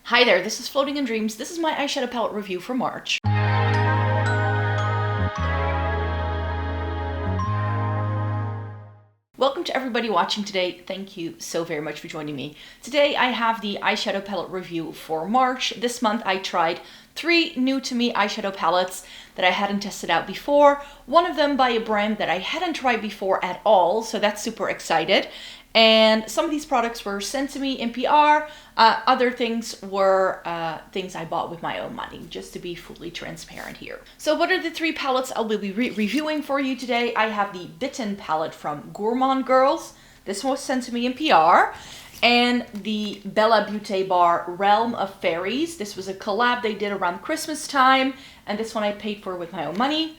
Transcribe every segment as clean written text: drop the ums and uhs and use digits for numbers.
Hi there, this is Floating in Dreams. This is my eyeshadow palette review for March. Welcome to everybody watching today. Thank you so very much for joining me. Today I have the eyeshadow palette review for March. This month I tried 3 new to me eyeshadow palettes that I hadn't tested out before. One of them by a brand that I hadn't tried before at all, so that's super excited. And some of these products were sent to me in PR. Other things were things I bought with my own money, just to be fully transparent here. So what are the 3 palettes I'll be reviewing for you today? I have the Bitten palette from Gourmande Girls. This one was sent to me in PR. And the Bella Beauté bar Realm of Fairies. This was a collab they did around Christmas time. And this one I paid for with my own money.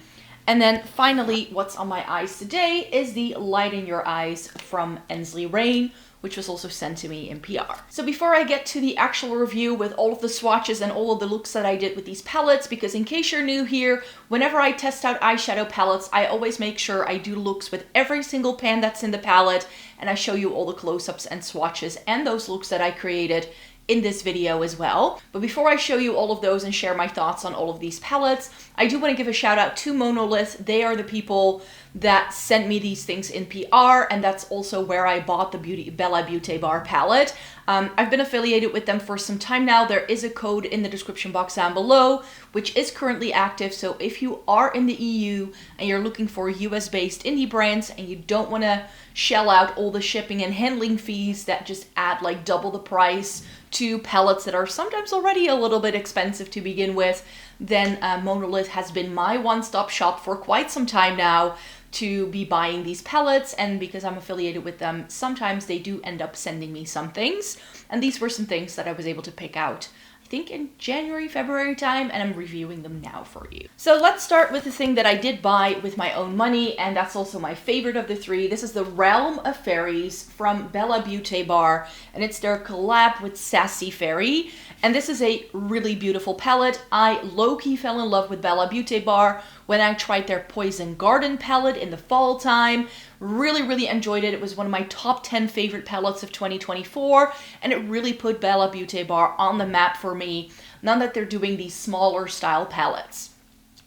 And then finally, what's on my eyes today is the Light in Your Eyes from Ensley Rain, which was also sent to me in PR. So before I get to the actual review with all of the swatches and all of the looks that I did with these palettes, because in case you're new here, whenever I test out eyeshadow palettes, I always make sure I do looks with every single pan that's in the palette, and I show you all the close-ups and swatches and those looks that I created in this video as well. But before I show you all of those and share my thoughts on all of these palettes, I do want to give a shout out to Monolith. They are the people that sent me these things in PR, and that's also where I bought the Bella Beauté bar palette. I've been affiliated with them for some time now. There is a code in the description box down below, which is currently active. So if you are in the EU and you're looking for US-based indie brands and you don't want to shell out all the shipping and handling fees that just add like double the price to palettes that are sometimes already a little bit expensive to begin with, then Monolith has been my one-stop shop for quite some time now to be buying these palettes. And because I'm affiliated with them, sometimes they do end up sending me some things. And these were some things that I was able to pick out, I think in January, February time, and I'm reviewing them now for you. So let's start with the thing that I did buy with my own money, and that's also my favorite of the 3. This is the Realm of Fairies from Bella Beauté bar, and it's their collab with Sassyfairy. And this is a really beautiful palette. I low-key fell in love with Bella Beauté bar when I tried their Poison Garden palette in the fall time. Really enjoyed it. It was one of my top 10 favorite palettes of 2024, and it really put Bella Beauté bar on the map for me, now that they're doing these smaller style palettes.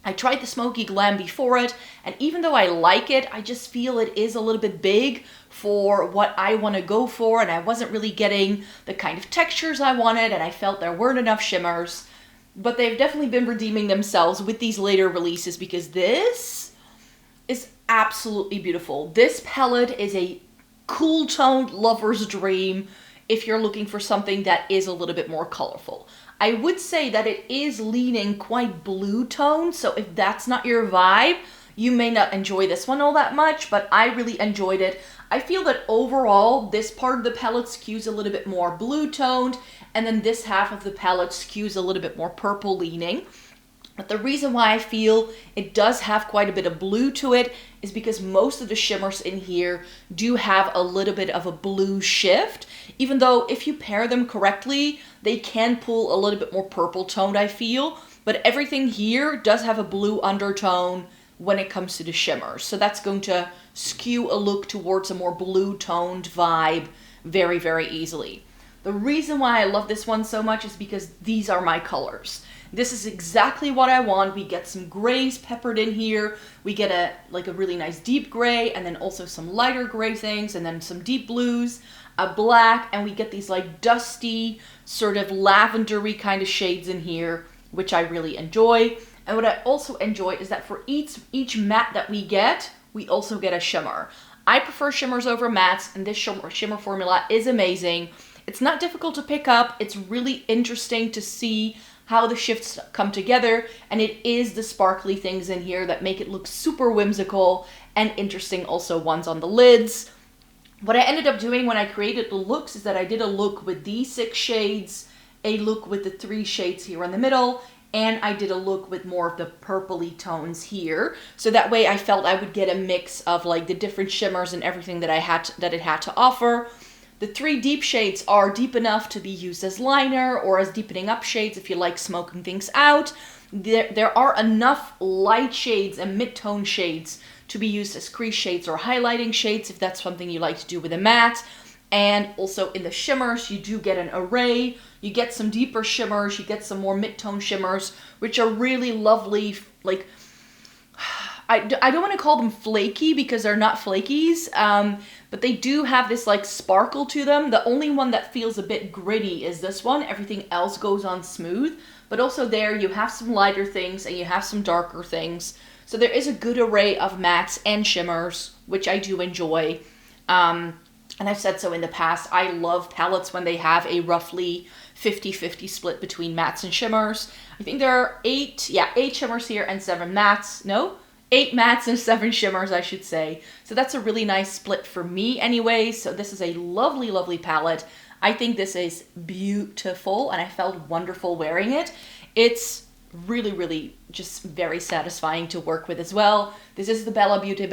I tried the Smoky Glam before it, and even though I like it, I just feel it is a little bit big for what I want to go for, and I wasn't really getting the kind of textures I wanted, and I felt there weren't enough shimmers. But they've definitely been redeeming themselves with these later releases, because this is absolutely beautiful. This palette is a cool toned lover's dream if you're looking for something that is a little bit more colorful. I would say that it is leaning quite blue tone, so if that's not your vibe, you may not enjoy this one all that much, but I really enjoyed it. I feel that overall, this part of the palette skews a little bit more blue toned, and then this half of the palette skews a little bit more purple leaning. But the reason why I feel it does have quite a bit of blue to it is because most of the shimmers in here do have a little bit of a blue shift, even though if you pair them correctly, they can pull a little bit more purple toned, I feel. But everything here does have a blue undertone when it comes to the shimmers. So that's going to skew a look towards a more blue toned vibe very easily. The reason why I love this one so much is because these are my colors. This is exactly what I want. We get some grays peppered in here. We get a really nice deep gray, and then also some lighter gray things, and then some deep blues, a black, and we get these like dusty, sort of lavendery kind of shades in here, which I really enjoy. And what I also enjoy is that for each matte that we get, we also get a shimmer. I prefer shimmers over mattes, and this shimmer formula is amazing. It's not difficult to pick up. It's really interesting to see how the shifts come together, and it is the sparkly things in here that make it look super whimsical and interesting, also ones on the lids. What I ended up doing when I created the looks is that I did a look with these 6 shades, a look with the 3 shades here in the middle, and I did a look with more of the purpley tones here. So that way I felt I would get a mix of like the different shimmers and everything that it had to offer. The 3 deep shades are deep enough to be used as liner or as deepening up shades if you like smoking things out. There are enough light shades and mid-tone shades to be used as crease shades or highlighting shades if that's something you like to do with a matte. And also in the shimmers, you do get an array. You get some deeper shimmers, you get some more mid-tone shimmers, which are really lovely, like, I don't want to call them flaky because they're not flakies, but they do have this like sparkle to them. The only one that feels a bit gritty is this one. Everything else goes on smooth, but also there you have some lighter things and you have some darker things. So there is a good array of mattes and shimmers, which I do enjoy. And I've said so in the past, I love palettes when they have a roughly 50-50 split between mattes and shimmers. I think there are 8 shimmers here and 7 mattes. No? 8 mattes and 7 shimmers, I should say. So that's a really nice split for me anyway. So this is a lovely, lovely palette. I think this is beautiful and I felt wonderful wearing it. It's really, really just very satisfying to work with as well. This is the Bella Beauty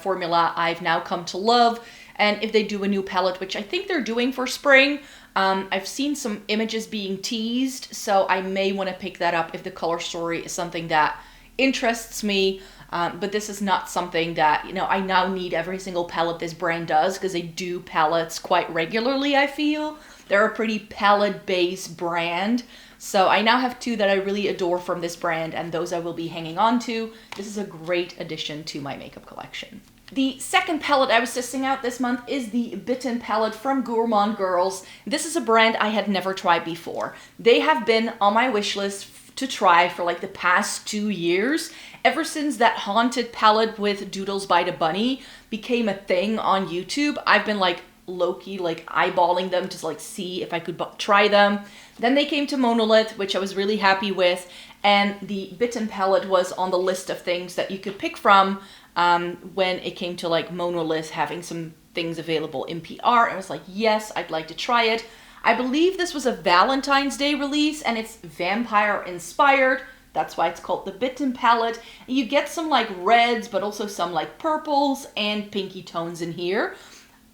formula I've now come to love. And if they do a new palette, which I think they're doing for spring, I've seen some images being teased, so I may want to pick that up if the color story is something that interests me. But this is not something that, you know, I now need every single palette this brand does, because they do palettes quite regularly, I feel. They're a pretty palette-based brand. So I now have 2 that I really adore from this brand, and those I will be hanging on to. This is a great addition to my makeup collection. The second palette I was testing out this month is the Bitten palette from Gourmande Girls. This is a brand I had never tried before. They have been on my wish list to try for like the past 2 years. Ever since that haunted palette with Doodles by the Bunny became a thing on YouTube, I've been like low-key like eyeballing them to like see if I could try them. Then they came to Monolith, which I was really happy with, and the Bitten palette was on the list of things that you could pick from when it came to like Monolith having some things available in PR. I was like, yes, I'd like to try it. I believe this was a Valentine's Day release and it's vampire inspired. That's why it's called the Bitten palette. And you get some like reds, but also some like purples and pinky tones in here.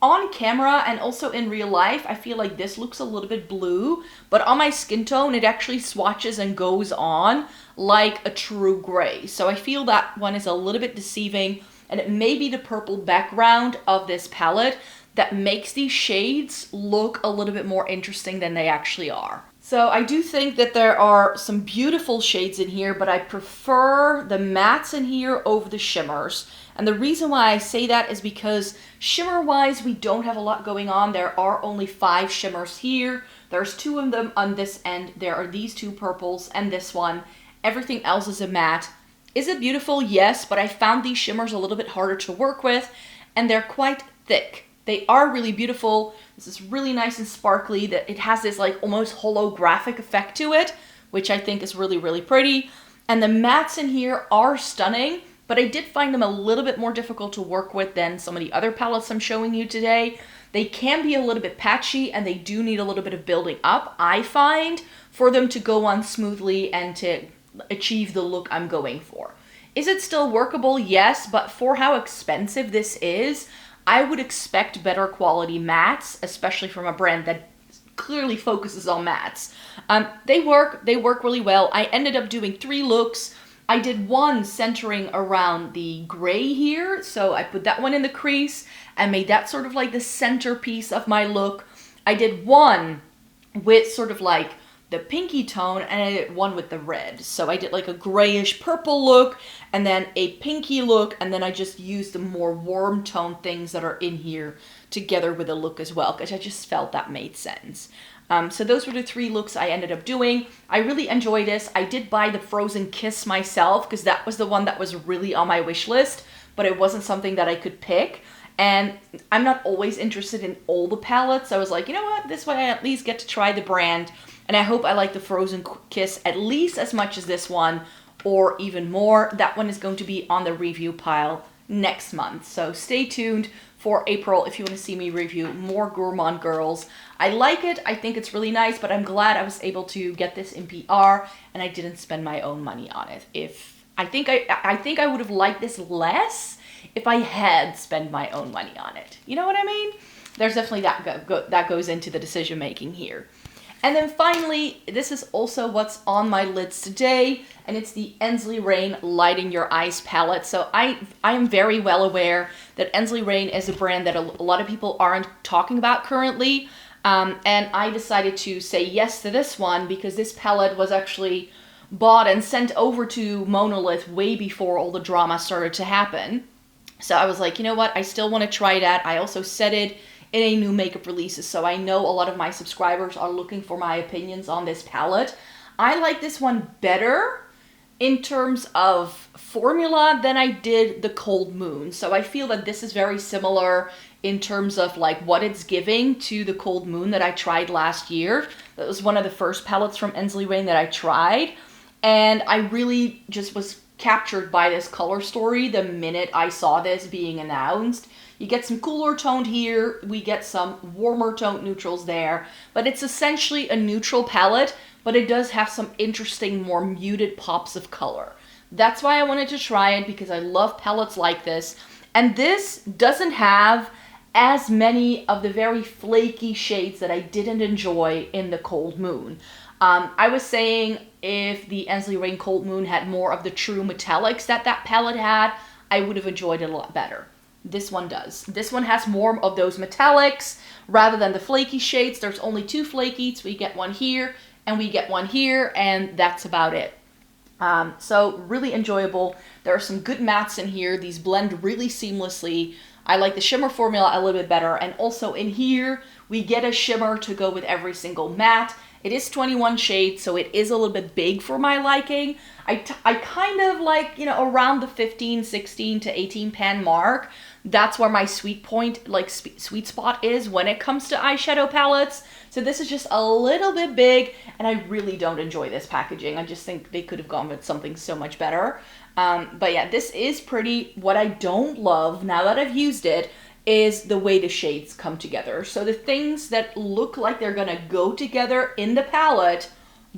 On camera and also in real life, I feel like this looks a little bit blue, but on my skin tone, it actually swatches and goes on like a true gray. So I feel that one is a little bit deceiving, and it may be the purple background of this palette that makes these shades look a little bit more interesting than they actually are. So I do think that there are some beautiful shades in here, but I prefer the mattes in here over the shimmers. And the reason why I say that is because shimmer-wise, we don't have a lot going on. There are only 5 shimmers here. There's 2 of them on this end. There are these 2 purples and this one. Everything else is a matte. Is it beautiful? Yes, but I found these shimmers a little bit harder to work with, and they're quite thick. They are really beautiful. This is really nice and sparkly. That it has this like almost holographic effect to it, which I think is really, really pretty. And the mattes in here are stunning, but I did find them a little bit more difficult to work with than some of the other palettes I'm showing you today. They can be a little bit patchy and they do need a little bit of building up, I find, for them to go on smoothly and to achieve the look I'm going for. Is it still workable? Yes, but for how expensive this is, I would expect better quality mattes, especially from a brand that clearly focuses on mattes. They work really well. I ended up doing 3 looks. I did one centering around the gray here, so I put that one in the crease and made that sort of like the centerpiece of my look. I did one with sort of like the pinky tone, and I did one with the red. So I did like a grayish purple look and then a pinky look, and then I just used the more warm tone things that are in here together with the look as well, because I just felt that made sense. So those were the 3 looks I ended up doing. I really enjoy this. I did buy the Frozen Kiss myself because that was the one that was really on my wish list, but it wasn't something that I could pick. And I'm not always interested in all the palettes. I was like, you know what? This way I at least get to try the brand. And I hope I like the Frozen Kiss at least as much as this one, or even more. That one is going to be on the review pile next month. So stay tuned for April if you want to see me review more Gourmande Girls. I like it. I think it's really nice, but I'm glad I was able to get this in PR and I didn't spend my own money on it. I think I would have liked this less if I had spent my own money on it. You know what I mean? There's definitely that goes into the decision making here. And then finally, this is also what's on my lids today, and it's the Ensley Rain Lighting Your Eyes palette. So I am very well aware that Ensley Rain is a brand that a lot of people aren't talking about currently, and I decided to say yes to this one because this palette was actually bought and sent over to Monolith way before all the drama started to happen. So I was like, you know what, I still want to try that. I also said it in a new makeup releases, so I know a lot of my subscribers are looking for my opinions on this palette. I like this one better in terms of formula than I did the Cold Moon. So I feel that this is very similar in terms of like what it's giving to the Cold Moon that I tried last year. That was one of the first palettes from Ensley Rain that I tried. And I really just was captured by this color story the minute I saw this being announced. You get some cooler toned here, we get some warmer toned neutrals there, but it's essentially a neutral palette, but it does have some interesting, more muted pops of color. That's why I wanted to try it, because I love palettes like this. And this doesn't have as many of the very flaky shades that I didn't enjoy in the Cold Moon. I was saying if the Ensley Rain Cold Moon had more of the true metallics that palette had, I would have enjoyed it a lot better. This one does. This one has more of those metallics rather than the flaky shades. There's only 2 flakies. We get one here and we get one here, and that's about it. So really enjoyable. There are some good mattes in here. These blend really seamlessly. I like the shimmer formula a little bit better. And also in here, we get a shimmer to go with every single matte. It is 21 shades, so it is a little bit big for my liking. I kind of like, you know, around the 15, 16 to 18 pan mark. That's where my sweet point, like sweet spot is when it comes to eyeshadow palettes. So this is just a little bit big, and I really don't enjoy this packaging. I just think they could have gone with something so much better. But yeah, this is pretty. What I don't love, now that I've used it, is the way the shades come together. So the things that look like they're gonna go together in the palette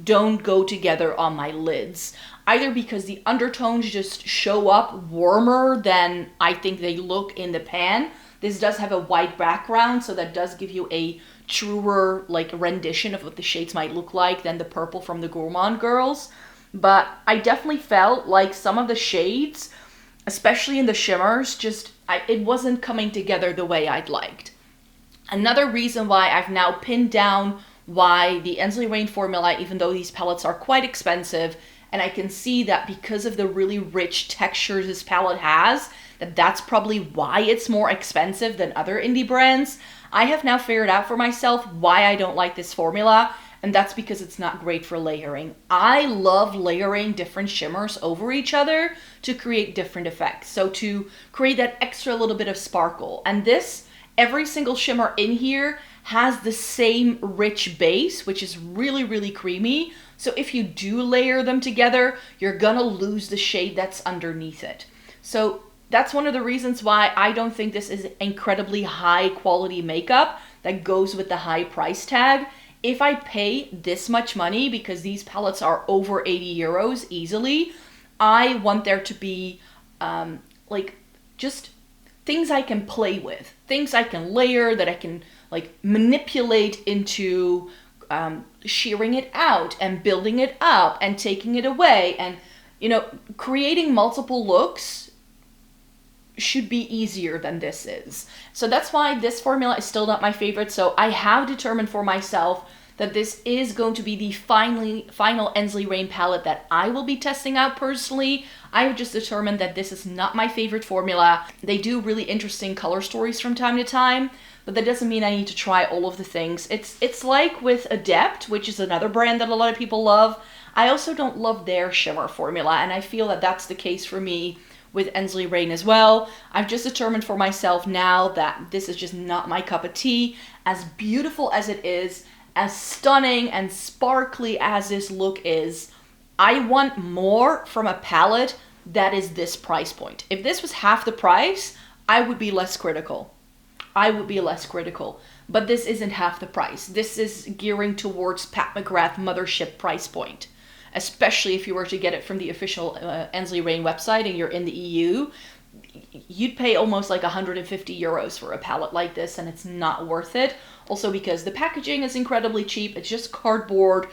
don't go together on my lids. Either because the undertones just show up warmer than I think they look in the pan. This does have a white background, so that does give you a truer like rendition of what the shades might look like than the purple from the Gourmande Girls. But I definitely felt like some of the shades, especially in the shimmers, it wasn't coming together the way I'd liked. Another reason why I've now pinned down why the Ensley Rain formula, even though these palettes are quite expensive, and I can see that because of the really rich textures this palette has, that's probably why it's more expensive than other indie brands. I have now figured out for myself why I don't like this formula, and that's because it's not great for layering. I love layering different shimmers over each other to create different effects. So to create that extra little bit of sparkle. And this, every single shimmer in here has the same rich base, which is really, really creamy. So if you do layer them together, you're gonna lose the shade that's underneath it. So that's one of the reasons why I don't think this is incredibly high quality makeup that goes with the high price tag. If I pay this much money, because these palettes are over 80 euros easily, I want there to be like just things I can play with, things I can layer, that I can like manipulate into shearing it out and building it up and taking it away, and you know, creating multiple looks should be easier than this is. So that's why this formula is still not my favorite. So I have determined for myself that this is going to be the final Ensley Rain palette that I will be testing out personally. I have just determined that this is not my favorite formula. They do really interesting color stories from time to time, but that doesn't mean I need to try all of the things. It's like with Adept, which is another brand that a lot of people love. I also don't love their shimmer formula, and I feel that that's the case for me with Ensley Rain as well. I've just determined for myself now that this is just not my cup of tea. As beautiful as it is, as stunning and sparkly as this look is, I want more from a palette that is this price point. If this was half the price, I would be less critical. But this isn't half the price. This is gearing towards Pat McGrath Mothership price point. Especially if you were to get it from the official Ensley Rain website and you're in the EU, you'd pay almost like 150 euros for a palette like this, and it's not worth it. Also because the packaging is incredibly cheap. It's just cardboard.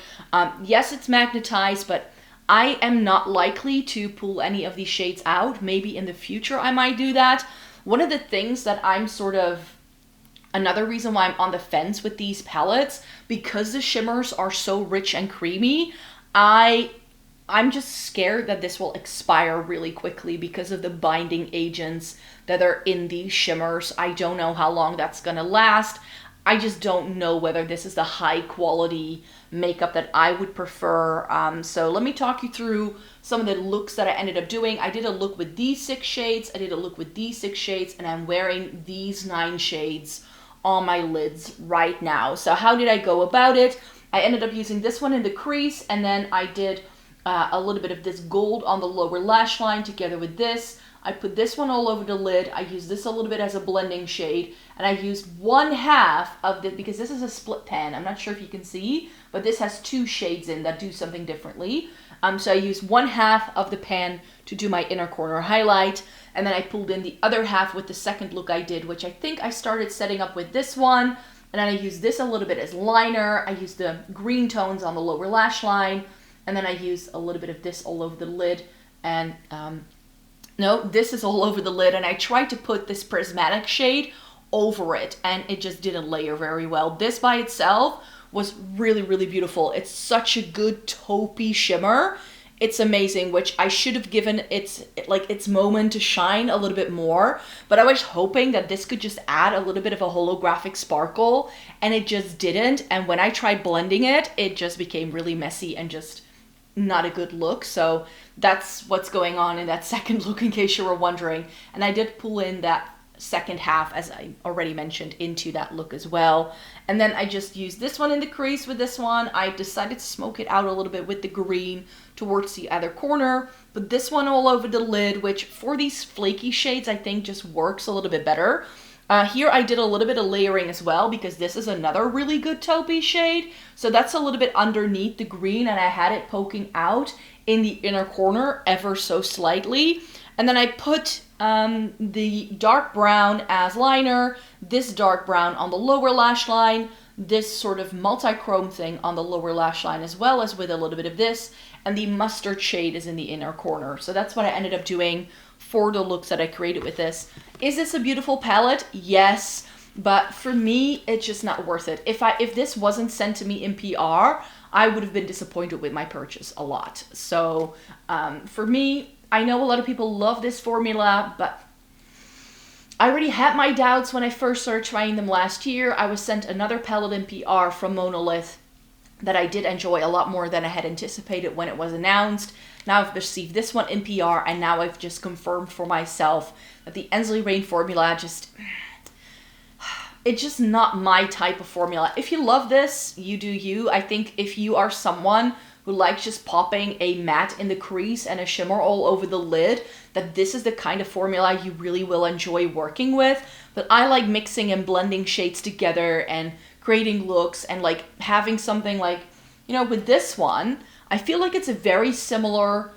Yes, it's magnetized, but I am not likely to pull any of these shades out. Maybe in the future I might do that. One of the things that I'm sort of, another reason why I'm on the fence with these palettes, because the shimmers are so rich and creamy, I'm just scared that this will expire really quickly because of the binding agents that are in these shimmers. I don't know how long that's gonna last. I just don't know whether this is the high quality makeup that I would prefer. So let me talk you through some of the looks that I ended up doing. I did a look with these 6 shades, I did a look with these 6 shades, and I'm wearing these 9 shades on my lids right now. So how did I go about it? I ended up using this one in the crease, and then I did a little bit of this gold on the lower lash line together with this. I put this one all over the lid. I used this a little bit as a blending shade, and I used 1/2 of the, because this is a split pan, I'm not sure if you can see, but this has 2 shades in that do something differently. So I used 1/2 of the pan to do my inner corner highlight, and then I pulled in the other half with the second look I did, which I think I started setting up with this one, and then I used this a little bit as liner. I used the green tones on the lower lash line, and then I used a little bit of this all over the lid, and no, this is all over the lid, and I tried to put this prismatic shade over it, and it just didn't layer very well. This by itself was really, really beautiful. It's such a good taupey shimmer. It's amazing, which I should have given its moment to shine a little bit more, but I was hoping that this could just add a little bit of a holographic sparkle, and it just didn't. And when I tried blending it, it just became really messy and just not a good look. So that's what's going on in that second look, in case you were wondering. And I did pull in that second half, as I already mentioned, into that look as well. And then I just used this one in the crease with this one. I decided to smoke it out a little bit with the green towards the other corner, but this one all over the lid, which for these flaky shades I think just works a little bit better. Here I did a little bit of layering as well, because this is another really good taupey shade. So that's a little bit underneath the green, and I had it poking out in the inner corner ever so slightly. And then I put the dark brown as liner, this dark brown on the lower lash line, this sort of multi-chrome thing on the lower lash line, as well as with a little bit of this, and the mustard shade is in the inner corner. So that's what I ended up doing for the looks that I created with this. Is this a beautiful palette? Yes, but for me, it's just not worth it. If this wasn't sent to me in PR, I would have been disappointed with my purchase a lot. So for me, I know a lot of people love this formula, but I already had my doubts when I first started trying them last year. I was sent another palette in PR from Monolith that I did enjoy a lot more than I had anticipated when it was announced. Now I've received this one in PR, and now I've just confirmed for myself that the Ensley Rain formula it's just not my type of formula. If you love this, you do you. I think if you are someone who likes just popping a matte in the crease and a shimmer all over the lid, that this is the kind of formula you really will enjoy working with. But I like mixing and blending shades together and creating looks, and like having something like, you know, with this one, I feel like it's a very similar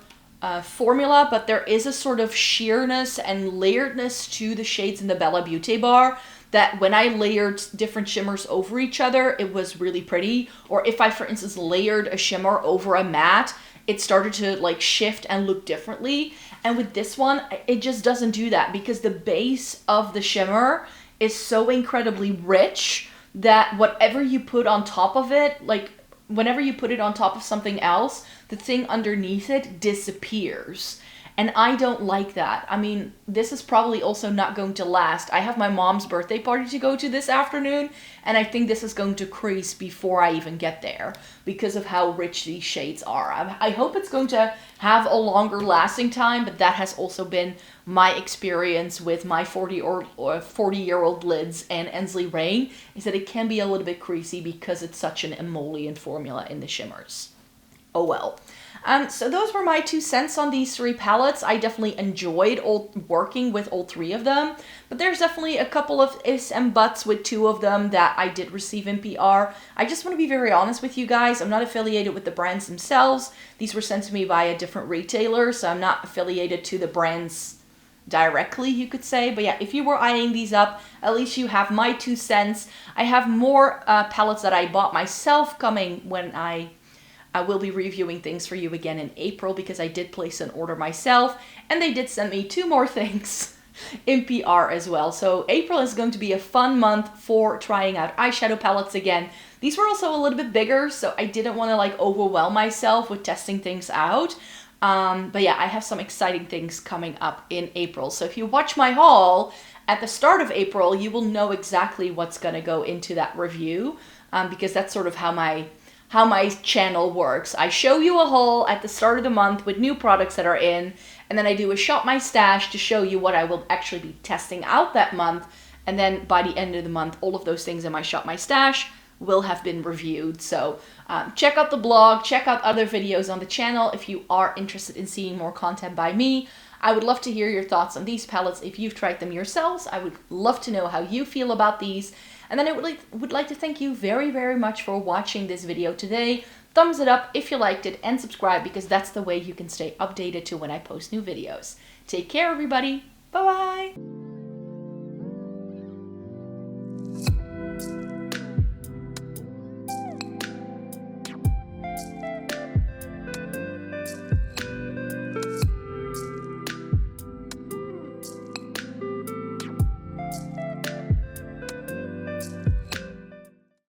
formula, but there is a sort of sheerness and layeredness to the shades in the Bella Beauté bar that when I layered different shimmers over each other, it was really pretty. Or if I, for instance, layered a shimmer over a matte, it started to like shift and look differently. And with this one, it just doesn't do that, because the base of the shimmer is so incredibly rich that whatever you put on top of it, like whenever you put it on top of something else, the thing underneath it disappears. And I don't like that. I mean, this is probably also not going to last. I have my mom's birthday party to go to this afternoon, and I think this is going to crease before I even get there because of how rich these shades are. I hope it's going to have a longer lasting time, but that has also been my experience with my 40-year-old lids and Ensley Rain, is that it can be a little bit creasy because it's such an emollient formula in the shimmers. Oh well. So those were my 2 cents on these 3 palettes. I definitely enjoyed working with all 3 of them, but there's definitely a couple of ifs and buts with 2 of them that I did receive in PR. I just want to be very honest with you guys. I'm not affiliated with the brands themselves. These were sent to me by a different retailer, so I'm not affiliated to the brands directly, you could say. But yeah, if you were eyeing these up, at least you have my 2 cents. I have more palettes that I bought myself coming when I will be reviewing things for you again in April, because I did place an order myself, and they did send me 2 more things in PR as well. So April is going to be a fun month for trying out eyeshadow palettes again. These were also a little bit bigger, so I didn't want to like overwhelm myself with testing things out. But yeah, I have some exciting things coming up in April. So if you watch my haul at the start of April, you will know exactly what's going to go into that review, because that's sort of how my channel works. I show you a haul at the start of the month with new products that are in, and then I do a shop my stash to show you what I will actually be testing out that month. And then by the end of the month, all of those things in my shop my stash will have been reviewed. So check out the blog, check out other videos on the channel if you are interested in seeing more content by me. I would love to hear your thoughts on these palettes if you've tried them yourselves. I would love to know how you feel about these. And then I would like to thank you very, very much for watching this video today. Thumbs it up if you liked it, and subscribe, because that's the way you can stay updated to when I post new videos. Take care, everybody. Bye-bye.